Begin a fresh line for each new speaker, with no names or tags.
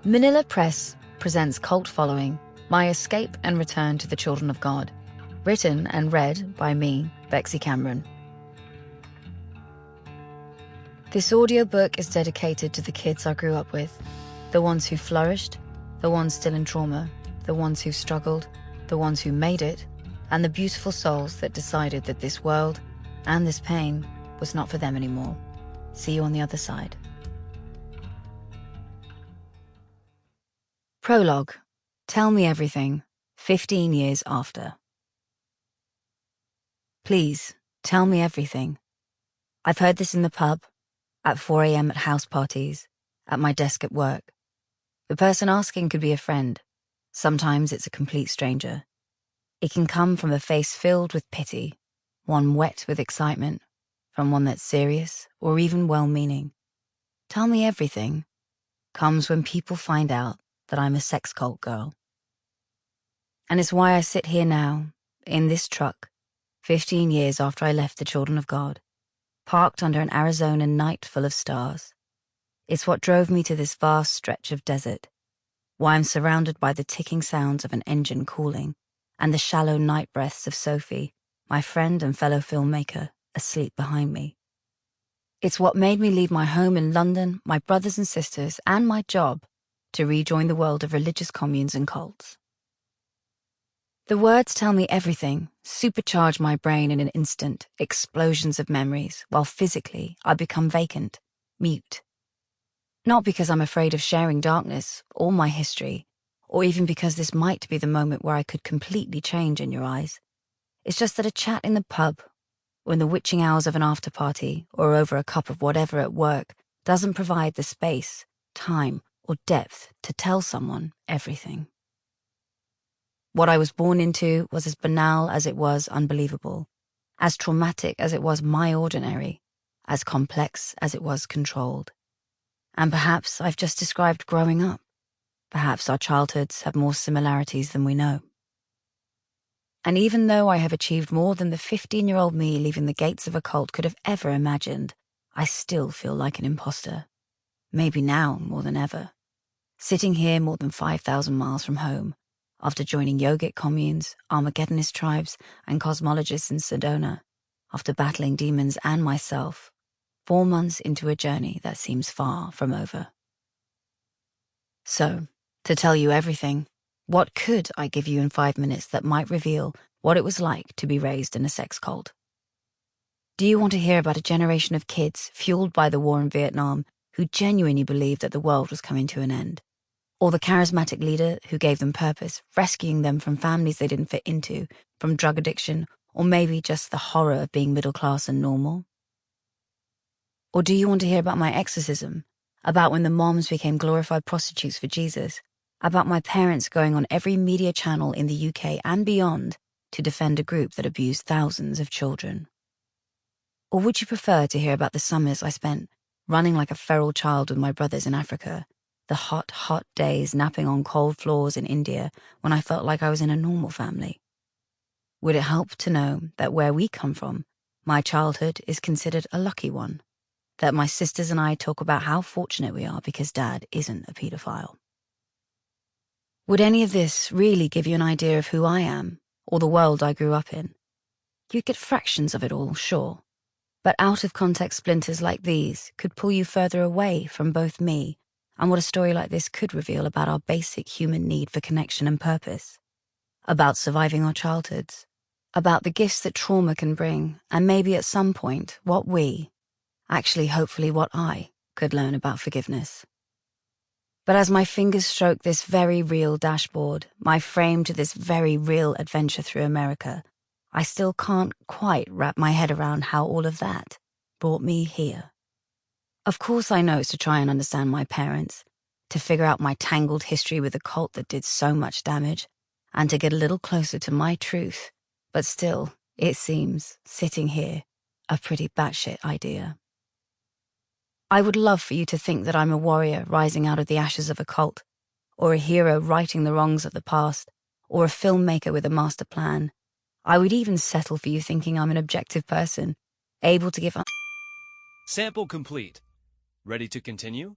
Manila Press presents Cult Following, My Escape and Return to the Children of God, written and read by me, Bexy Cameron. This audiobook is dedicated to the kids I grew up with, the ones who flourished, the ones still in trauma, the ones who struggled, the ones who made it, and the beautiful souls that decided that this world and this pain was not for them anymore. See you on the other side. Prologue. Tell me everything. 15 years after. Please, tell me everything. I've heard this in the pub, at 4 a.m. at house parties, at my desk at work. The person asking could be a friend. Sometimes it's a complete stranger. It can come from a face filled with pity, one wet with excitement, from one that's serious or even well-meaning. Tell me everything comes when people find out that I'm a sex cult girl. And it's why I sit here now, in this truck, 15 years after I left the Children of God, parked under an Arizona night full of stars. It's what drove me to this vast stretch of desert, why I'm surrounded by the ticking sounds of an engine cooling and the shallow night breaths of Sophie, my friend and fellow filmmaker, asleep behind me. It's what made me leave my home in London, my brothers and sisters, and my job to rejoin the world of religious communes and cults. The words tell me everything, supercharge my brain in an instant, explosions of memories, while physically I become vacant, mute. Not because I'm afraid of sharing darkness, or my history, or even because this might be the moment where I could completely change in your eyes. It's just that a chat in the pub, or in the witching hours of an after-party, or over a cup of whatever at work, doesn't provide the space, time, or depth to tell someone everything. What I was born into was as banal as it was unbelievable, as traumatic as it was my ordinary, as complex as it was controlled. And perhaps I've just described growing up. Perhaps our childhoods have more similarities than we know. And even though I have achieved more than the 15-year-old me leaving the gates of a cult could have ever imagined, I still feel like an imposter. Maybe now more than ever. Sitting here more than 5,000 miles from home, after joining yogic communes, Armageddonist tribes, and cosmologists in Sedona, after battling demons and myself, 4 months into a journey that seems far from over. So, to tell you everything, what could I give you in 5 minutes that might reveal what it was like to be raised in a sex cult? Do you want to hear about a generation of kids fueled by the war in Vietnam who genuinely believed that the world was coming to an end? Or the charismatic leader who gave them purpose, rescuing them from families they didn't fit into, from drug addiction, or maybe just the horror of being middle class and normal? Or do you want to hear about my exorcism, about when the moms became glorified prostitutes for Jesus, about my parents going on every media channel in the UK and beyond to defend a group that abused thousands of children? Or would you prefer to hear about the summers I spent running like a feral child with my brothers in Africa, the hot, hot days napping on cold floors in India when I felt like I was in a normal family? Would it help to know that where we come from, my childhood is considered a lucky one? That my sisters and I talk about how fortunate we are because Dad isn't a paedophile? Would any of this really give you an idea of who I am, or the world I grew up in? You'd get fractions of it all, sure. But out-of-context splinters like these could pull you further away from both me and what a story like this could reveal about our basic human need for connection and purpose, about surviving our childhoods, about the gifts that trauma can bring, and maybe at some point what we, actually hopefully what I, could learn about forgiveness. But as my fingers stroke this very real dashboard, my frame to this very real adventure through America, I still can't quite wrap my head around how all of that brought me here. Of course I know it's to try and understand my parents, to figure out my tangled history with a cult that did so much damage, and to get a little closer to my truth. But still, it seems, sitting here, a pretty batshit idea. I would love for you to think that I'm a warrior rising out of the ashes of a cult, or a hero righting the wrongs of the past, or a filmmaker with a master plan. I would even settle for you thinking I'm an objective person, able to give
Sample complete. Ready to continue?